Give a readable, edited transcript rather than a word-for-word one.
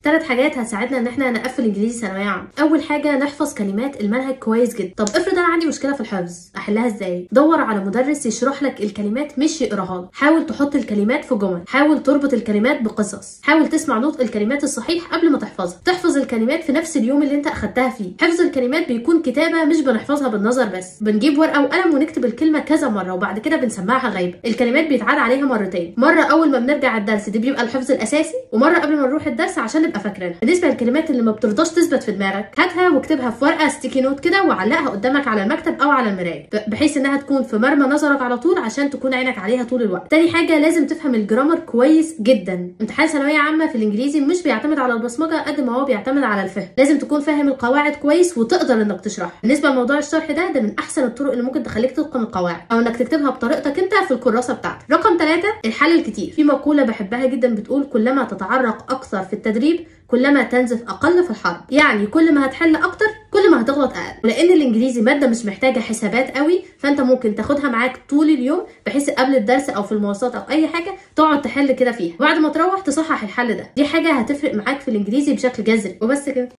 3 حاجات هتساعدنا ان احنا نقفل انجليزي ثانويه عامه. اول حاجه نحفظ كلمات المنهج كويس جدا. طب افرض انا عندي مشكله في الحفظ، احلها ازاي؟ دور على مدرس يشرح لك الكلمات مش يقراها لك. حاول تحط الكلمات في جمل، حاول تربط الكلمات بقصص، حاول تسمع نطق الكلمات الصحيح قبل ما تحفظها. تحفظ الكلمات في نفس اليوم اللي انت اخدتها فيه. حفظ الكلمات بيكون كتابه، مش بنحفظها بالنظر بس. بنجيب ورقه وقلم ونكتب الكلمه كذا مره وبعد كده بنسمعها غايبه. الكلمات بيتعاد عليها مرتين، مره اول ما بنرجع الدرس دي بيبقى الحفظ الاساسي، ومره قبل ما نروح الدرس عشان نبقى فاكرينها. بالنسبه للكلمات اللي ما بترضاش تثبت في دماغك، هاتها واكتبها في ورقه ستيكي نوت كده وعلقها قدامك على المكتب او على المرايه، بحيث انها تكون في مرمى نظرك على طول عشان تكون عينك عليها طول الوقت. تاني حاجه لازم تفهم الجرامر كويس جدا. امتحان ثانويه عامه في الانجليزي مش بيعتمد على البصمجه قد ما هو بيعتمد على الفهم. لازم تكون فاهم القواعد كويس وتقدر انك تشرحها. بالنسبه لموضوع الشرح ده من احسن الطرق اللي ممكن تخليك تتقن القواعد، او انك تكتبها بطريقتك انت في الكراسه بتاعتك. رقم 3 الحل الكتير. في مقوله بحبها جدا بتقول كلما تتعرق اكثر في التدريب كلما تنزف اقل في الحرب. يعني كل ما هتحل اكتر كل ما هتغلط اقل. ولان الانجليزي ماده مش محتاجه حسابات قوي، فانت ممكن تاخدها معاك طول اليوم، بحيث قبل الدرس او في المواصلات او اي حاجه تقعد تحل كده فيها، وبعد ما تروح تصحح الحل ده. دي حاجه هتفرق معاك في الانجليزي بشكل جذري. وبس كده.